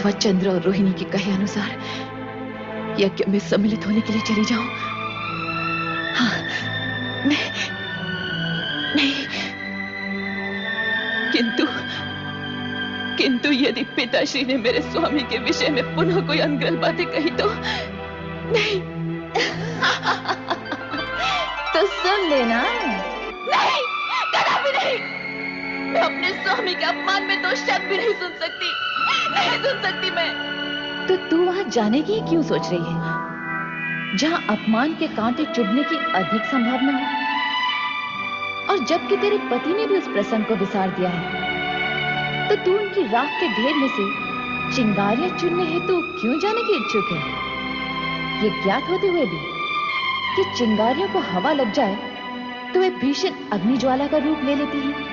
अथवा चंद्र और रोहिणी के कहे अनुसार यज्ञ में सम्मिलित होने के लिए चली जाऊं। हाँ, नहीं, किंतु यदि पिताश्री ने मेरे स्वामी के विषय में पुनः कोई अनर्गल बातें कही तो नहीं। तो सुन लेना। नहीं, कदापि नहीं। मैं अपने स्वामी के अपमान में दो शब्द भी नहीं सुन सकती, नहीं सुन सकती मैं। तो तू वहां जाने की क्यों सोच रही है, जहां अपमान के कांटे चुभने की अधिक संभावना हो? और जबकि तेरे पति ने भी उस प्रसंग को विसार दिया है, तो तू उनकी राख के ढेर में से चिंगारियां चुनने हेतु क्यों जाने की इच्छुक है? ये ज्ञात होते हुए भी कि चिंगारियों को हवा लग जाए तो वे भीषण अग्निज्वाला का रूप ले लेती हैं।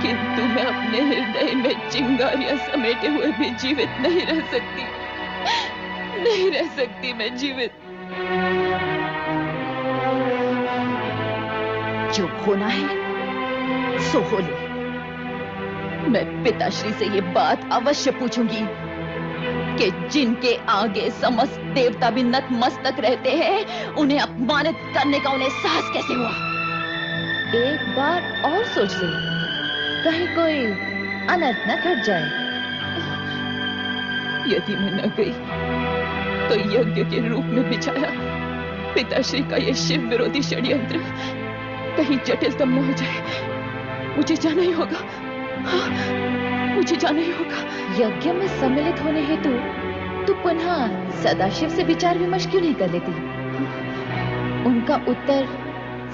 किंतु मैं अपने हृदय में चिंगारियां समेटे हुए भी जीवित नहीं रह सकती, नहीं रह सकती मैं जीवित। जो होना है सो हो ले। मैं पिताश्री से ये बात अवश्य पूछूंगी कि जिनके आगे समस्त देवता भी नतमस्तक रहते हैं, उन्हें अपमानित करने का उन्हें साहस कैसे हुआ? एक बार और सोच ले, कहीं कोई अनर्थ न घट जाए। यदि मैं न गई तो यज्ञ के रूप में बिछाया पिताश्री का यह शिव विरोधी षड्यंत्र कहीं जटिलतम न हो जाए। मुझे जाना ही होगा। हाँ, मुझे जाना ही होगा। यज्ञ में सम्मिलित होने हेतु तू पुनः सदाशिव से विचार विमर्श क्यों नहीं कर लेती? उनका उत्तर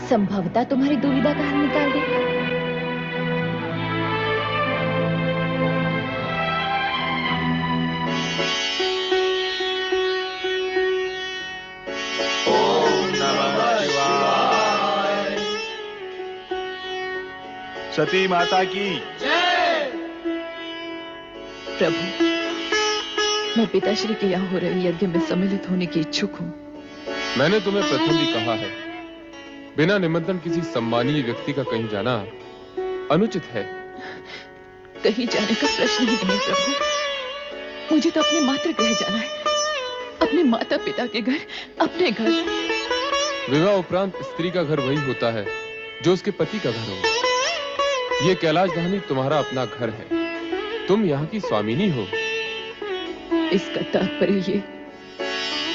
संभवतः तुम्हारी दुविधा का हल निकाल दे। सती माता की जय। प्रभु, मैं पिताश्री के यहाँ हो रहे यज्ञ में सम्मिलित होने की इच्छुक हूँ। मैंने तुम्हें प्रथम भी कहा है, बिना निमंत्रण किसी सम्मानीय व्यक्ति का कहीं जाना अनुचित है। कहीं जाने का प्रश्न ही नहीं प्रभु। मुझे तो अपने मातृगृह जाना है, अपने माता पिता के घर, अपने घर। विवाह उपरांत स्त्री का घर वही होता है जो उसके पति का घर हो। ये कैलाश धामी तुम्हारा अपना घर है, तुम यहाँ की स्वामिनी हो। इसका तात्पर्य ये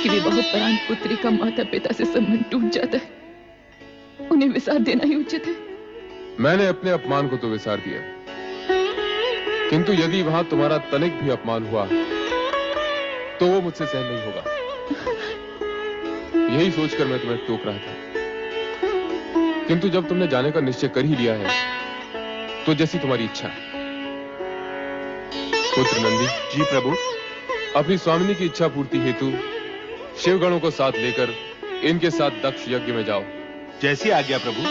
कि विवाहोपरांत पुत्री का माता पिता से संबंध टूट जाता है, उन्हें विसार देना ही उचित है। मैंने अपने अपमान को तो विसार दिया, किंतु यदि वहां तुम्हारा तनिक भी अपमान हुआ तो वो मुझसे सहन नहीं होगा। यही सोचकर मैं तुम्हें टोक रहा था, किंतु जब तुमने जाने का निश्चय कर ही लिया है तो जैसी तुम्हारी इच्छा। पुत्र नंदी। जी प्रभु। अपनी स्वामिनी की इच्छा पूर्ति हेतु शिवगणों को साथ लेकर इनके साथ दक्ष यज्ञ में जाओ। जैसी आज्ञा प्रभु।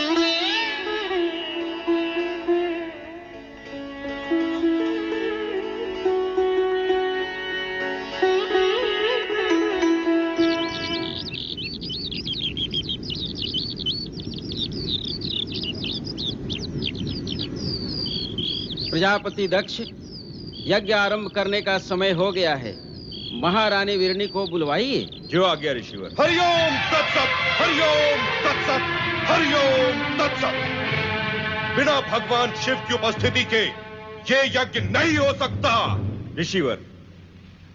प्रजापति दक्ष, यज्ञ आरंभ करने का समय हो गया है। महारानी वीरणी को बुलवाइए। जो आज्ञा ऋषिवर। हरिओम तत्सत, हरिओम तत्सत, हरिओम तत्सत। बिना भगवान शिव की उपस्थिति के ये यज्ञ नहीं हो सकता। ऋषिवर,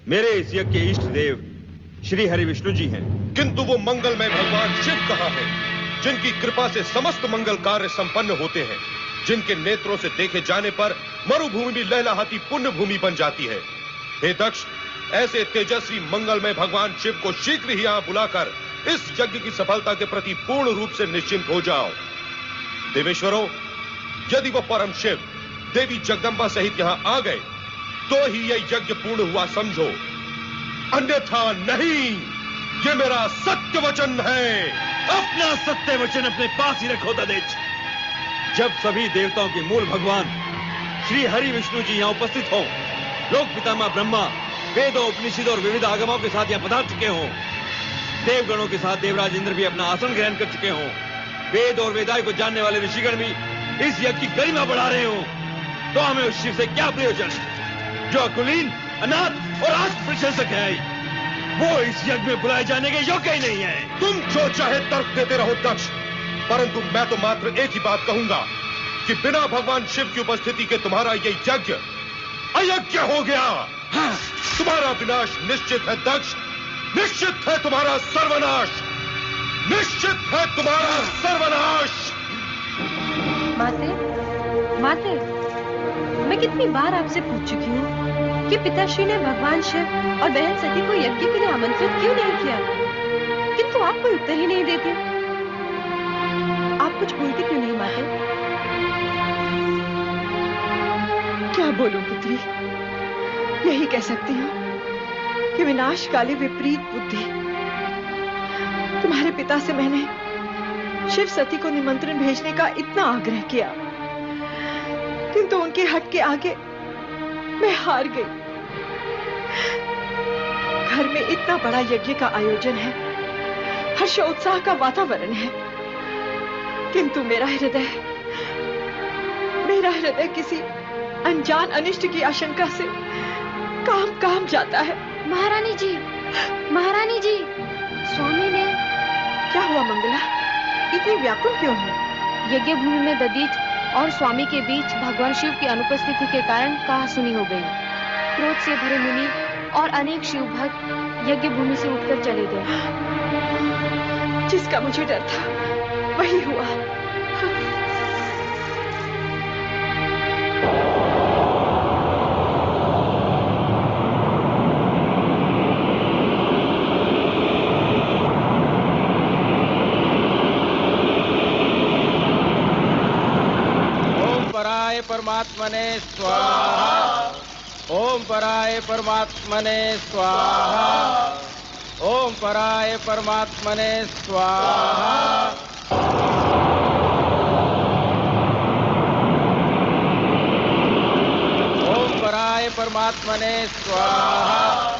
मेरे इस यज्ञ के इष्ट देव श्री हरि विष्णु जी हैं, किंतु वो मंगलमय भगवान शिव कहाँ हैं, जिनकी कृपा से समस्त मंगल कार्य संपन्न होते हैं, जिनके नेत्रों से देखे जाने पर मरुभूमि भी लहलहाती पुण्य भूमि बन जाती है। हे दक्ष, ऐसे तेजस्वी मंगलमय भगवान शिव को शीघ्र ही यहां बुलाकर इस यज्ञ की सफलता के प्रति पूर्ण रूप से निश्चिंत हो जाओ। देवेश्वरों, यदि वो परम शिव देवी जगदंबा सहित यहां आ गए तो ही यह यज्ञ पूर्ण हुआ समझो, अन्यथा नहीं। ये मेरा सत्य वचन है। अपना सत्य वचन अपने पास ही रखो ददेच। जब सभी देवताओं के मूल भगवान श्री हरि विष्णु जी यहाँ उपस्थित हो, लोक पितामह ब्रह्मा वेदों, उपनिषद और विविध आगमों के साथ यहाँ पधार चुके हों, देवगणों के साथ देवराज इंद्र भी अपना आसन ग्रहण कर चुके हों, वेद और वेदाय को जानने वाले ऋषिगण भी इस यज्ञ की गरिमा बढ़ा रहे हों, तो हमें उस शिव से क्या प्रयोजन? जो अकुलीन, अनाथ और आत्मप्रशंसक है, वो इस यज्ञ में बुलाए जाने के योग्य ही नहीं है। तुम जो चाहे तर्क देते रहो दक्ष, परंतु मैं तो मात्र एक ही बात कहूंगा कि बिना भगवान शिव की उपस्थिति के तुम्हारा ये यज्ञ अयज्ञ हो गया। हाँ। तुम्हारा विनाश निश्चित है दक्ष, निश्चित है तुम्हारा सर्वनाश, निश्चित है तुम्हारा सर्वनाश। माते, माते, मैं कितनी बार आपसे पूछ चुकी हूँ कि पिताश्री ने भगवान शिव और बहन सती को यज्ञ के लिए आमंत्रित क्यों नहीं किया, किंतु आप कोई उत्तर ही नहीं देते। आप कुछ बोलती क्यों नहीं माते? क्या बोलूं पुत्री, यही कह सकती हूँ कि विनाशकाली विपरीत बुद्धि। तुम्हारे पिता से मैंने शिव सती को निमंत्रण भेजने का इतना आग्रह किया, किंतु उनके हट के आगे मैं हार गई। घर में इतना बड़ा यज्ञ का आयोजन है, हर्षोत्साह का वातावरण है, किंतु मेरा हृदय किसी अनजान अनिष्ट की आशंका से काम जाता है। महारानी जी, महारानी जी, स्वामी ने। क्या हुआ मंगला, इतनी व्याकुल क्यों है? यज्ञ भूमि में दधीच और स्वामी के बीच भगवान शिव की अनुपस्थिति के कारण कहासुनी हो गई। क्रोध से भरे मुनि और अनेक शिव भक्त यज्ञ भूमि से उठकर चले गए। जिसका मुझे डर था वही हुआ। परमात्मने स्वाहा। ओम पराय परमात्मने स्वाहा। ओम पराय परमात्मने स्वाहा। ओम पराय परमात्मने स्वाहा।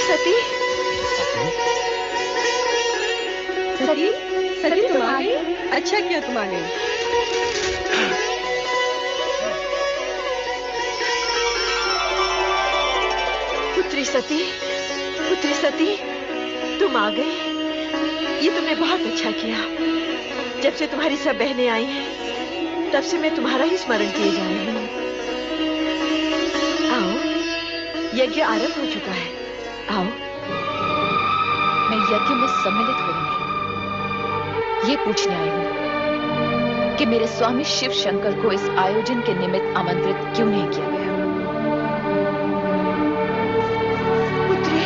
सती तुम आ गई? अच्छा किया तुम आ गई। पुत्री सती, तुम आ गई। ये तुमने बहुत अच्छा किया। जब से तुम्हारी सब बहनें आई हैं, तब से मैं तुम्हारा ही स्मरण किए जा रही हूँ। आओ, यज्ञ आरंभ हो चुका है। आओ। मैं यज्ञ में सम्मिलित हो रही, ये पूछने आई हूँ कि मेरे स्वामी शिव शंकर को इस आयोजन के निमित्त आमंत्रित क्यों नहीं किया गया। पुत्री,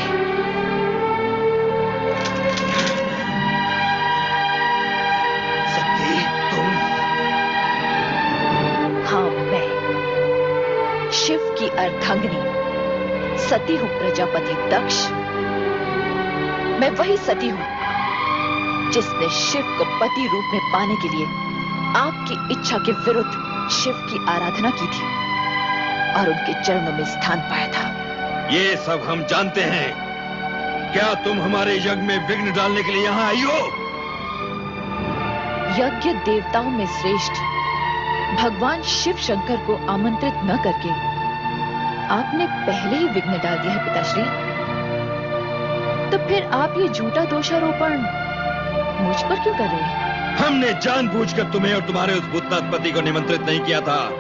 सती तुम? हाँ, मैं शिव की अर्धांगिनी सती हूँ प्रजापति दक्ष। मैं वही सती हूँ जिसने शिव को पति रूप में पाने के लिए आपकी इच्छा के विरुद्ध शिव की आराधना की थी और उनके चरणों में स्थान पाया था। ये सब हम जानते हैं। क्या तुम हमारे यज्ञ में विघ्न डालने के लिए यहाँ आई हो? यज्ञ देवताओं में श्रेष्ठ भगवान शिव शंकर को आमंत्रित न करके आपने पहले ही विघ्न डाल दिया है पिताश्री। तो फिर आप ये झूठा दोषारोपण मुझ पर क्यों कर रहे हैं? हमने जानबूझकर तुम्हें और तुम्हारे उस भूतनाथ पति को निमंत्रित नहीं किया था,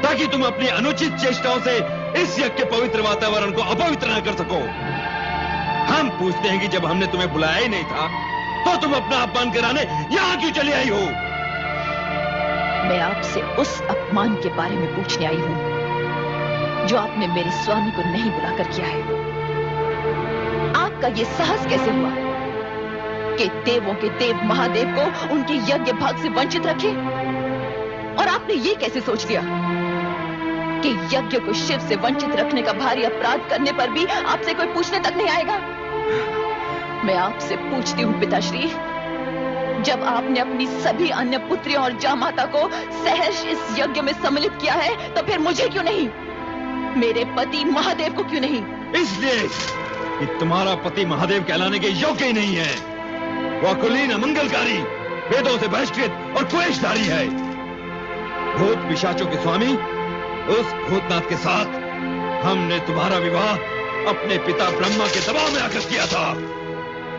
ताकि तुम अपनी अनुचित चेष्टाओं से इस यज्ञ के पवित्र वातावरण को अपवित्र न कर सको। हम पूछते हैं कि जब हमने तुम्हें बुलाया ही नहीं था, तो तुम अपना अपमान कराने यहाँ क्यों चली आई हो? मैं आपसे उस अपमान के बारे में पूछने आई हूँ जो आपने मेरे स्वामी को नहीं बुलाकर किया है। आपका ये साहस कैसे हुआ कि देवों के देव महादेव को उनके यज्ञ भाग से वंचित रखे? और आपने ये कैसे सोच लिया कि यज्ञ को शिव से वंचित रखने का भारी अपराध करने पर भी आपसे कोई पूछने तक नहीं आएगा? मैं आपसे पूछती हूँ पिताश्री, जब आपने अपनी सभी अन्य पुत्रियों और जामाता को सहर्ष इस यज्ञ में सम्मिलित किया है, तो फिर मुझे क्यों नहीं? मेरे पति महादेव को क्यों नहीं? इसलिए कि तुम्हारा पति महादेव कहलाने के योग्य ही नहीं है। वो कुलीन अमंगलकारी, वेदों से बहिष्कृत और क्लेशधारी है। भूत पिशाचों के स्वामी उस भूतनाथ के साथ हमने तुम्हारा विवाह अपने पिता ब्रह्मा के दबाव में आकर किया था,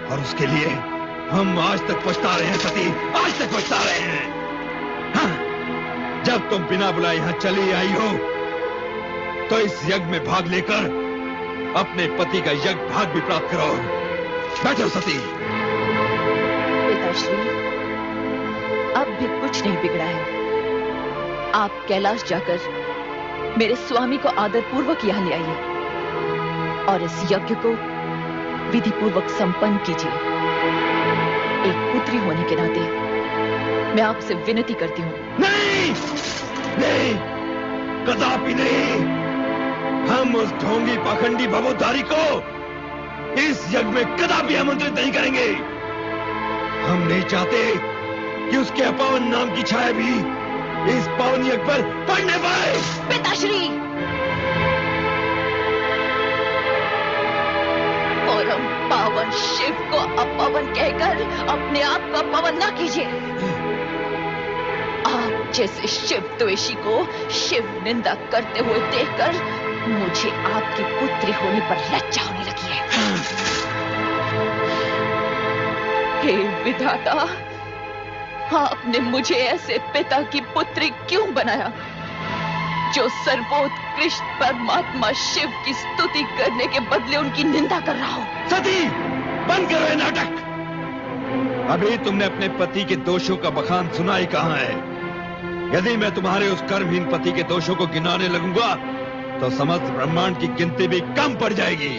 और उसके लिए हम आज तक पछता रहे हैं सती, आज तक पछता रहे हैं। हाँ, जब तुम बिना बुलाए यहां चली आई हो तो इस यज्ञ में भाग लेकर अपने पति का यज्ञ भाग भी प्राप्त करो। बैठो सती। पिताश्री, अब भी कुछ नहीं बिगड़ा है। आप कैलाश जाकर मेरे स्वामी को आदर पूर्वक यहां ले आइए और इस यज्ञ को विधि पूर्वक संपन्न कीजिए। एक पुत्री होने के नाते मैं आपसे विनती करती हूँ। नहीं, नहीं, कदापि नहीं। हम उस ढोंगी पाखंडी भवोद्धारी को इस यज्ञ में कदापि आमंत्रित नहीं करेंगे। हम नहीं चाहते कि उसके अपावन नाम की छाया भी इस पावन यज्ञ पर पड़ने पाए। पिताश्री, परम पावन शिव को अपवन कहकर अपने आप को अपवन न कीजिए। आप जैसे शिव द्वेषी को शिव निंदा करते हुए देखकर मुझे आपकी पुत्री होने पर लज्जा होने लगी है। हे विधाता, आपने मुझे ऐसे पिता की पुत्री क्यों बनाया जो सर्वोत्कृष्ट परमात्मा शिव की स्तुति करने के बदले उनकी निंदा कर रहा हो? सती, बंद करो ये नाटक। अभी तुमने अपने पति के दोषों का बखान सुना ही कहां है। यदि मैं तुम्हारे उस कर्महीन पति के दोषों को गिनाने लगूंगा तो समस्त ब्रह्मांड की गिनती भी कम पड़ जाएगी।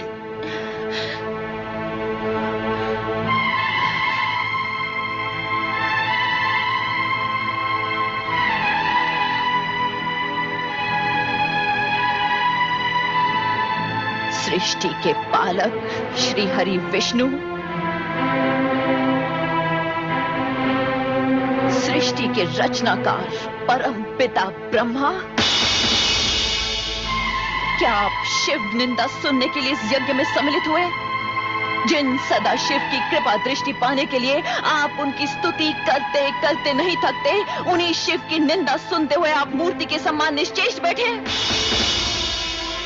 सृष्टि के पालक श्री हरि विष्णु, सृष्टि के रचनाकार परम पिता ब्रह्मा, क्या आप शिव निंदा सुनने के लिए इस यज्ञ में सम्मिलित हुए? जिन सदाशिव की कृपा दृष्टि पाने के लिए आप उनकी स्तुति करते करते नहीं थकते, उन्हीं शिव की निंदा सुनते हुए आप मूर्ति के समान निश्चेष्ट बैठे?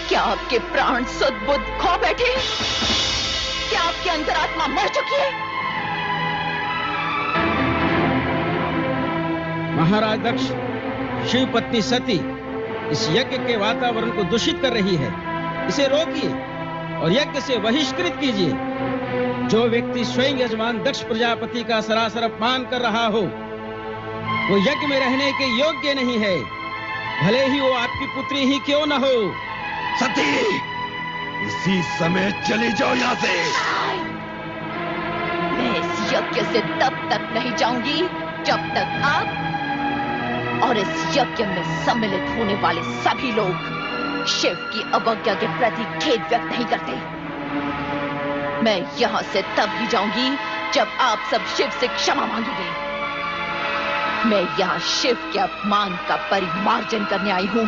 क्या आपके प्राण सद्बुद्ध खो बैठे? क्या आपकी अंतरात्मा मर चुकी है? महाराज दक्ष, शिव पत्नी सती इस यज्ञ के वातावरण को दूषित कर रही है। इसे रोकिए और यज्ञ से बहिष्कृत कीजिए। जो व्यक्ति स्वयं यजमान दक्ष प्रजापति का सरासर अपमान कर रहा हो वो यज्ञ में रहने के योग्य नहीं है, भले ही वो आपकी पुत्री ही क्यों न हो। सती, इसी समय चली जाओ यहां से। मैं इस यज्ञ से तब तक नहीं जाऊंगी जब तक आप और इस यज्ञ में सम्मिलित होने वाले सभी लोग शिव की अवज्ञा के प्रति खेद व्यक्त नहीं करते। मैं यहां से तब ही जाऊंगी जब आप सब शिव से क्षमा मांगेंगे। मैं यहां शिव के अपमान का परिमार्जन करने आई हूं,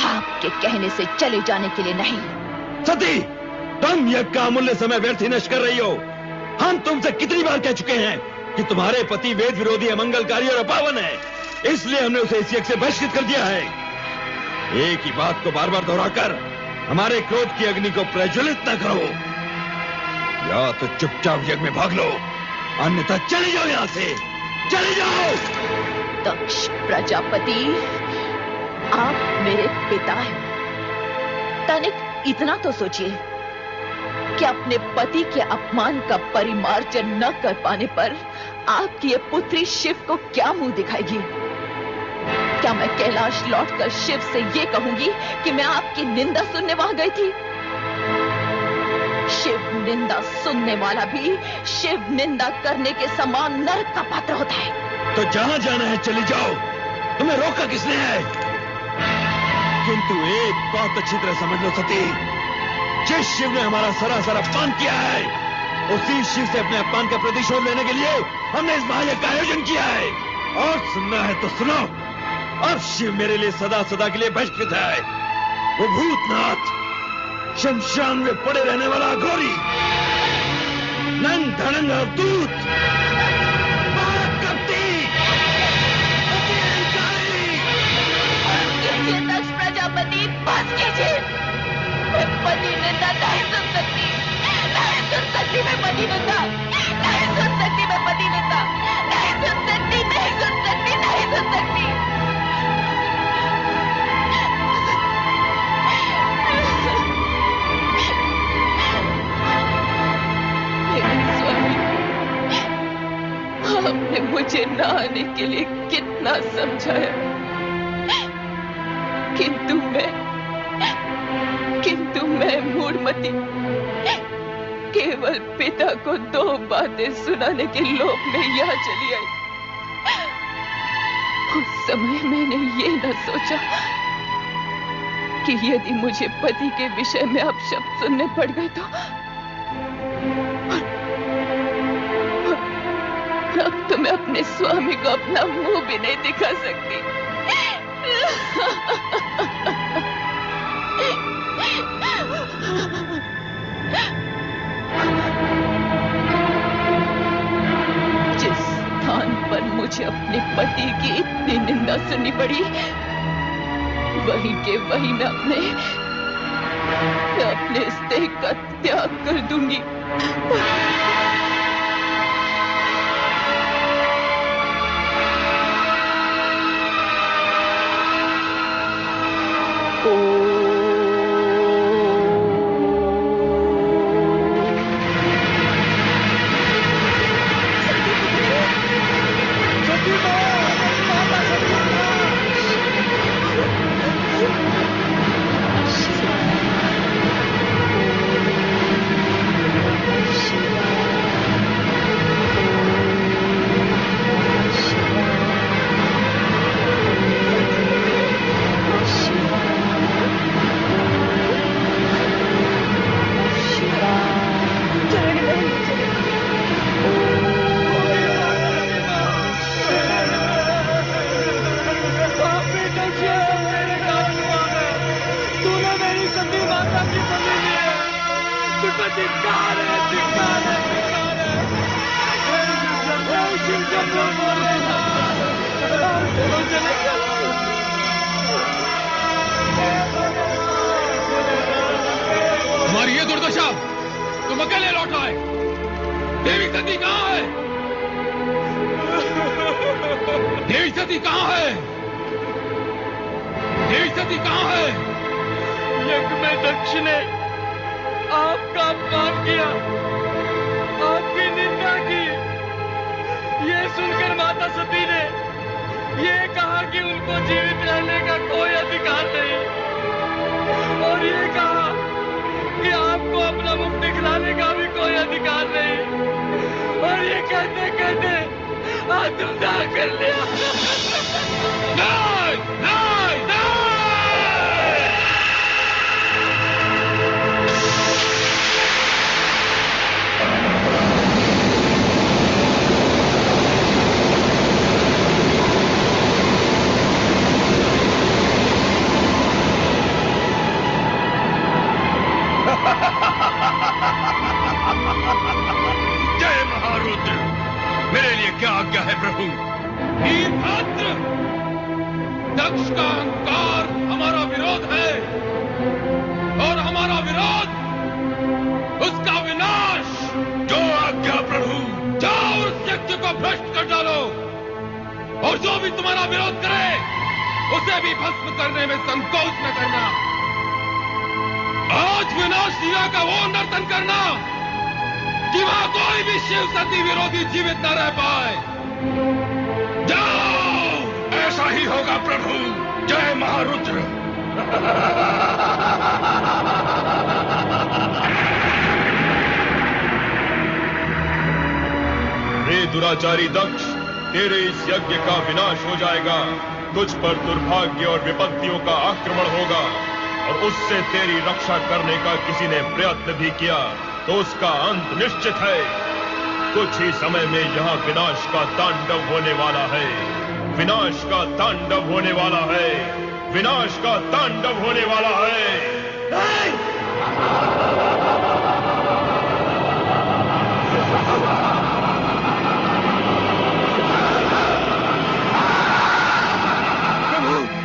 आपके कहने से चले जाने के लिए नहीं। सती, तुम यज्ञ का अमूल्य समय व्यर्थ ही नष्ट कर रही हो। हम तुमसे कितनी बार कह चुके हैं कि तुम्हारे पति वेद विरोधी, अमंगलकारी और अपावन है, इसलिए हमने उसे इस यज्ञ से बहिष्कृत कर दिया है। एक ही बात को बार बार दोहराकर हमारे क्रोध की अग्नि को प्रज्वलित न करो। या तो चुपचाप यज्ञ में भाग लो, अन्यथा चले जाओ यहां से, चले जाओ। दक्ष प्रजापति, आप मेरे पिता हैं। तनिक इतना तो सोचिए कि अपने पति के अपमान का परिमार्जन न कर पाने पर आपकी ये पुत्री शिव को क्या मुंह दिखाएगी? क्या मैं कैलाश लौटकर शिव से ये कहूंगी कि मैं आपकी निंदा सुनने वहां गई थी? शिव निंदा सुनने वाला भी शिव निंदा करने के समान नरक का पात्र होता है। तो जहां जाना है चली जाओ, तुम्हें रोका किसने है? किंतु एक बात अच्छी तरह समझ लो सती, जिस शिव ने हमारा सरासर अपमान किया है, उसी शिव से अपने अपमान का प्रतिशोध लेने के लिए हमने इस महायज्ञ का आयोजन किया है। और सुनना है तो सुनो, अब शिव मेरे लिए सदा सदा के लिए बहिष्कृत है। वो भूतनाथ, शमशान में पड़े रहने वाला घोरी, नंग धड़ंग अवधूत, दक्ष प्रजापति, बस कीजिए। मैं पति निंदा नहीं सुन सकती, नहीं सुन सकती मैं पति निंदा, नहीं सुन सकती मैं पति निंदा, नहीं सुन सकती, नहीं सुन सकती, नहीं सुन सकती। मेरे स्वामी, आपने मुझे न आने के लिए कितना समझाया, किंतु मैं मूढ़मती केवल पिता को 2 बातें सुनाने के लोभ में यहाँ चली आई। उस समय मैंने ये न सोचा कि यदि मुझे पति के विषय में अपशब्द सुनने पड़ गए तो अब तो मैं अपने स्वामी को अपना मुंह भी नहीं दिखा सकती। जिस स्थान पर मुझे अपने पति की इतनी निंदा सुननी पड़ी, वहीं के वहीं मैं अपने इस देह का त्याग कर दूंगी। तुम्हारी ये दुर्दशा, तुम अकेले लौट आए। देवी सती कहाँ है? देवी सती कहाँ है? देवी सती कहाँ है? यज्ञ में दक्ष ने आपका अपमान किया, आपकी निंदा की। ये सुनकर माता सती ने ये कहा कि उनको जीवित रहने का कोई अधिकार नहीं, और ये कहा कि आपको अपना मुख दिखलाने का भी कोई अधिकार नहीं, और ये कहते कहते आत्मदाह कर लिया। नहीं, नहीं, नहीं! जय महारुद्र, मेरे लिए क्या आज्ञा है प्रभु? वीरभद्र, दक्ष का अहंकार हमारा विरोध है, और हमारा विरोध उसका विनाश। जो आज्ञा प्रभु। जाओ उस यज्ञ को भ्रष्ट कर डालो, और जो भी तुम्हारा विरोध करे उसे भी भस्म करने में संकोच न करना। आज विनाश लीला का वो नर्तन करना कि वहां कोई भी शिव सती विरोधी जीवित न रह पाए। जाओ! ऐसा ही होगा प्रभु। जय महारुद्र। रे दुराचारी दक्ष, तेरे इस यज्ञ का विनाश हो जाएगा। तुझ पर दुर्भाग्य और विपत्तियों का आक्रमण होगा, और उससे तेरी रक्षा करने का किसी ने प्रयत्न भी किया तो उसका अंत निश्चित है। कुछ ही समय में यहाँ विनाश का तांडव होने वाला है, विनाश का तांडव होने वाला है। विनाश का तांडव होने वाला है।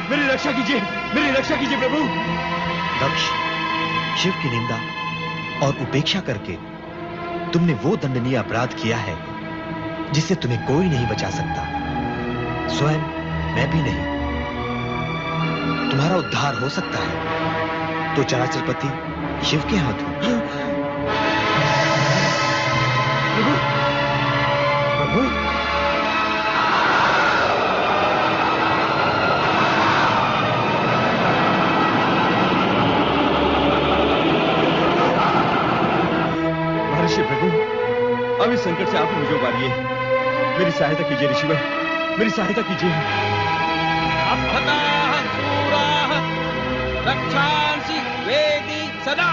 मेरी रक्षा कीजिए, मेरी रक्षा कीजिए प्रभु। दक्ष, शिव की निंदा और उपेक्षा करके तुमने वो दंडनीय अपराध किया है जिससे तुम्हें कोई नहीं बचा सकता, स्वयं मैं भी नहीं। तुम्हारा उद्धार हो सकता है तो चराचरपति शिव के हाथ हो। प्रभु, प्रभु, महर्षि प्रभु, अब इस संकट से आप ही मुझे उबारिए। मेरी सहायता कीजिए ऋषिवर, मेरी सहायता कीजिए। अपहताः शूराः रक्षांसि वेदि सदा।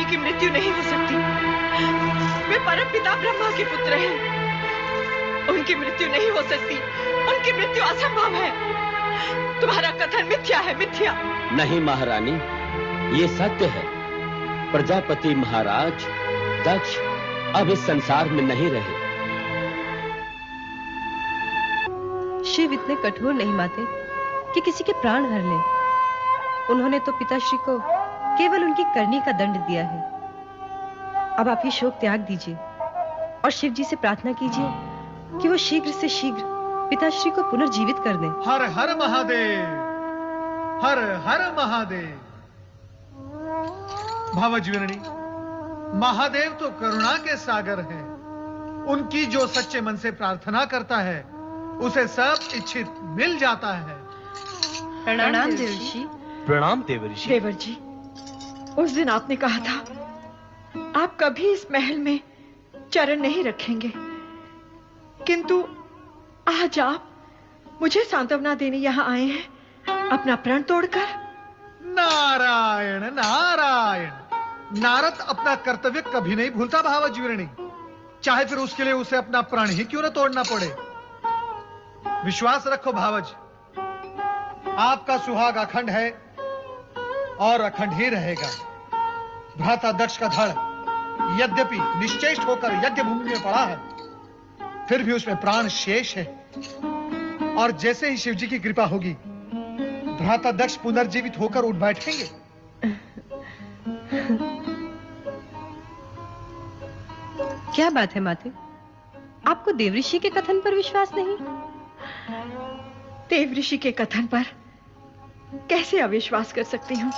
स्वामी की मृत्यु नहीं हो सकती। वे परमपिता ब्रह्मा के पुत्र हैं। उनकी मृत्यु नहीं हो सकती। उनकी मृत्यु असंभव है। तुम्हारा कथन मिथ्या है, मिथ्या। नहीं महारानी, ये सत्य है। प्रजापति महाराज दक्ष अब इस संसार में नहीं रहे। शिव इतने कठोर नहीं माते कि किसी के प्राण हर लें। उन्होंने तो पिताश्री को केवल उनकी करनी का दंड दिया है। अब आप ये शोक त्याग दीजिए और शिव जी से प्रार्थना कीजिए कि वो शीघ्र से शीघ्र पिताश्री को पुनर्जीवित कर दें। हर हर महादेव, हर हर महादेव। भावज्वीरणी, महादेव तो करुणा के सागर हैं। उनकी जो सच्चे मन से प्रार्थना करता है उसे सब इच्छित मिल जाता है। प्रणाम देवर्षि। प्रणाम देवर्षि। देवर जी, उस दिन आपने कहा था आप कभी इस महल में चरण नहीं रखेंगे, किंतु आज आप मुझे सांत्वना देने यहाँ आए हैं अपना प्रण तोड़कर। नारायण नारायण। नारद अपना कर्तव्य कभी नहीं भूलता भावज्वीरणी, चाहे फिर उसके लिए उसे अपना प्राण ही क्यों न तोड़ना पड़े। विश्वास रखो भावज, आपका सुहाग अखंड है और अखंड ही रहेगा। भ्राता दक्ष का धड़ यद्यपि निश्चेष्ट होकर यज्ञ भूमि में पड़ा है, फिर भी उसमें प्राण शेष है। और जैसे ही शिव जी की कृपा होगी, भ्राता दक्ष पुनर्जीवित होकर उठ बैठेंगे। क्या बात है माते, आपको देवऋषि के कथन पर विश्वास नहीं? देवऋषि के कथन पर कैसे अविश्वास कर सकती हूँ?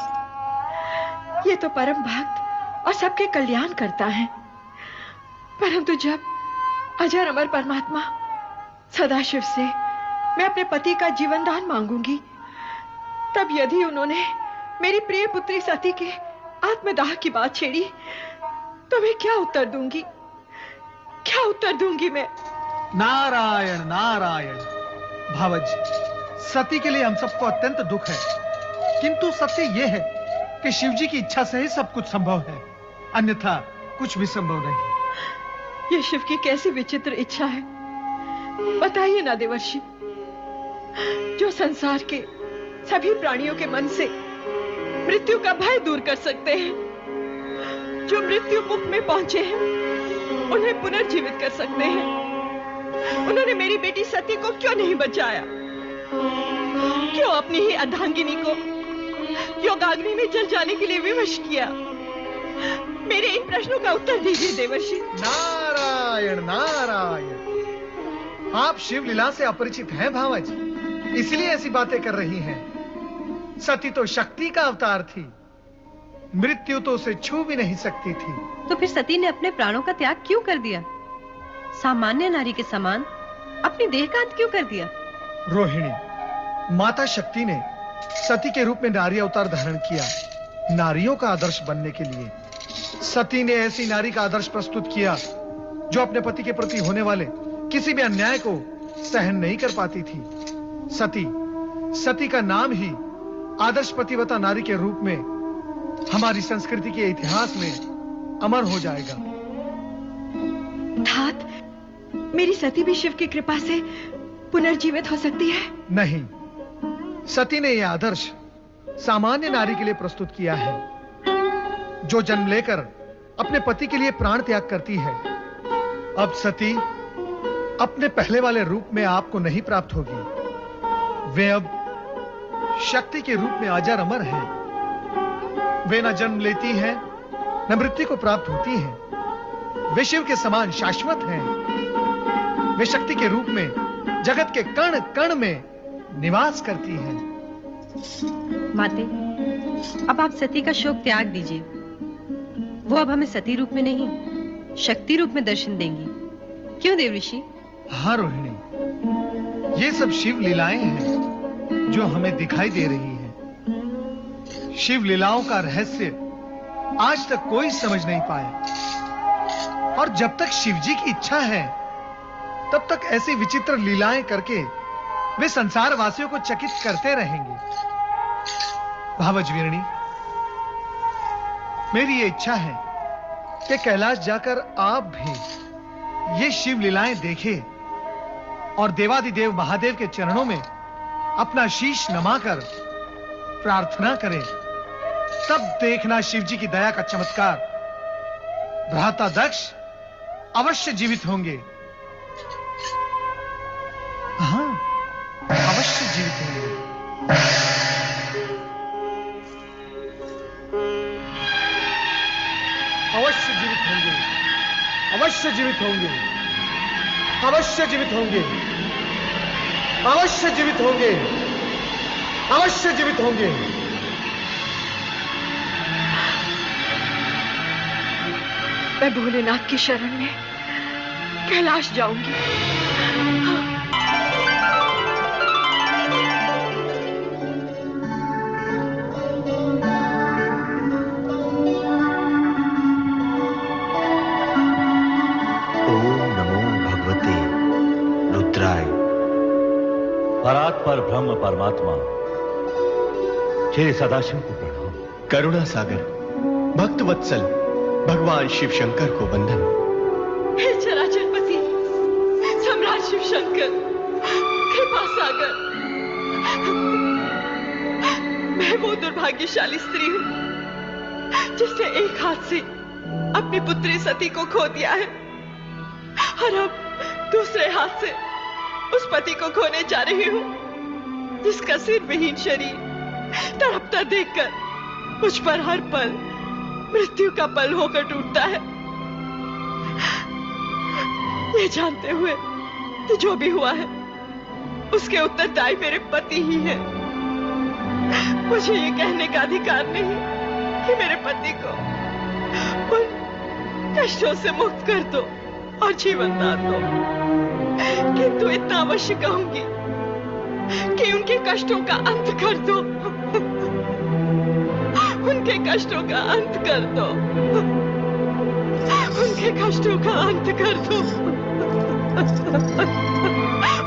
ये तो परम भक्त और सबके कल्याण करता है। परंतु जब अजर अमर परमात्मा सदाशिव से मैं अपने पति का जीवन दान मांगूंगी, तब यदि उन्होंने मेरी प्रिय पुत्री सती के आत्मदाह की बात छेड़ी, तो मैं क्या उत्तर दूंगी? क्या उत्तर दूंगी मैं? नारायण नारायण। भावज, सती के लिए हम सबको अत्यंत दुख है, किंतु सत्य यह है कि शिव जी की इच्छा से ही सब कुछ संभव है, अन्यथा कुछ भी संभव नहीं। ये शिव की कैसी विचित्र इच्छा है, बताइए ना देवर्षि। जो संसार के सभी प्राणियों के मन से मृत्यु का भय दूर कर सकते हैं, जो मृत्यु मुख में पहुंचे हैं उन्हें पुनर्जीवित कर सकते हैं, उन्होंने मेरी बेटी सती को क्यों नहीं बचाया? क्यों अपनी ही अर्धांगिनी को योगाग्नि में जल जाने के लिए विवश किया? मेरे इन प्रश्नों का उत्तर दीजिए देवर्षि। नारायण नारायण। आप शिव लीला से अपरिचित हैं भावज, इसलिए ऐसी बातें कर रही हैं। सती तो शक्ति का अवतार थी, मृत्यु तो उसे छू भी नहीं सकती थी। तो फिर सती ने अपने प्राणों का त्याग क्यों कर दिया? सामान्य नारी के समान अपनी देह का अंत क्यों कर दिया? रोहिणी, माता शक्ति ने सती के रूप में नारी अवतार धारण किया, नारियों का आदर्श बनने के लिए। सती ने ऐसी नारी का आदर्श प्रस्तुत किया जो अपने पति के प्रति होने वाले किसी भी अन्याय को सहन नहीं कर पाती थी। सती का नाम ही आदर्श पतिव्रता नारी के रूप में हमारी संस्कृति के इतिहास में अमर हो जाएगा। तात, मेरी सती भी शिव की कृपा से पुनर्जीवित हो सकती है? नहीं, सती ने यह आदर्श सामान्य नारी के लिए प्रस्तुत किया है, जो जन्म लेकर अपने पति के लिए प्राण त्याग करती है। अब सती अपने पहले वाले रूप में आपको नहीं प्राप्त होगी। वे अब शक्ति के रूप में अजर अमर हैं। वे न जन्म लेती हैं, न मृत्यु को प्राप्त होती हैं। वे शिव के समान शाश्वत हैं। वे शक्ति के रूप में जगत के कण कण में निवास करती हैं। माते, अब आप सती का शोक त्याग दीजिए। वो अब हमें सती रूप में नहीं, शक्ति रूप में दर्शन देंगी। क्यों देवऋषि? हाँ रोहिणी, ये सब शिव लीलाएं हैं जो हमें दिखाई दे रही हैं। शिव लीलाओं का रहस्य आज तक कोई समझ नहीं पाया, और जब तक शिव जी की इच्छा है तब तक ऐसी विचित्र लीलाएं करके वे संसार वासियों को चकित करते रहेंगे। भावज्वीरणी, मेरी ये इच्छा है कि कैलाश जाकर आप भी ये शिव लीलाएं देखें और देवादिदेव महादेव के चरणों में अपना शीश नमाकर प्रार्थना करें। तब देखना शिव जी की दया का चमत्कार। भ्राता दक्ष अवश्य जीवित होंगे। हाँ, अवश्य जीवित होंगे। अवश्य जीवित होंगे। अवश्य जीवित होंगे। अवश्य जीवित होंगे। अवश्य जीवित होंगे। अवश्य जीवित होंगे। मैं भोलेनाथ की शरण में कैलाश जाऊंगी। परात्पर ब्रह्म परमात्मा श्री सदाशिव को प्रणाम। करुणा सागर भक्त वत्सल भगवान शिव शंकर को वंदन। हे चराचरपति सम्राट शिव शंकर, कृपा सागर, मैं वो दुर्भाग्यशाली स्त्री हूं जिसने एक हाथ से अपनी पुत्री सती को खो दिया है और अब दूसरे हाथ से उस पति को खोने जा रही हूं जिसका सिर विहीन शरीर तड़पता देखकर मुझ पर हर पल मृत्यु का पल होकर टूटता है। ये जानते हुए कि जो भी हुआ है उसके उत्तरदायी मेरे पति ही है। मुझे ये कहने का अधिकार नहीं कि मेरे पति को उन कष्टों से मुक्त कर दो और जीवन दान दो, किंतु इतना अवश्य कहूंगी कि उनके कष्टों का अंत कर दो। उनके कष्टों का अंत कर दो। उनके कष्टों का अंत कर दो।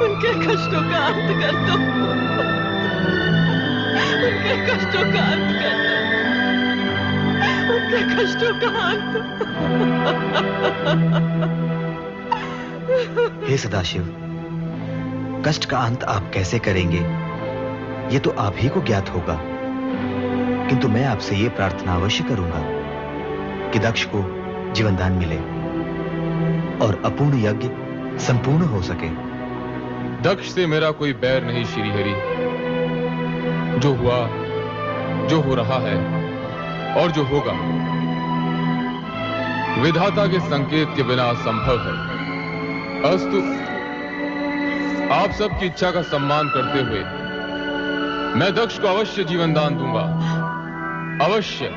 उनके कष्टों का अंत कर दो। उनके कष्टों का अंत कर दो। उनके कष्टों का अंत। हे सदाशिव, कष्ट का अंत आप कैसे करेंगे ये तो आप ही को ज्ञात होगा, किंतु मैं आपसे ये प्रार्थना अवश्य करूंगा कि दक्ष को जीवनदान मिले और अपूर्ण यज्ञ संपूर्ण हो सके। दक्ष से मेरा कोई बैर नहीं श्री हरि। जो हुआ, जो हो रहा है और जो होगा विधाता के संकेत के बिना असंभव है। अस्तु, आप सबकी इच्छा का सम्मान करते हुए मैं दक्ष को अवश्य जीवनदान दूंगा, अवश्य।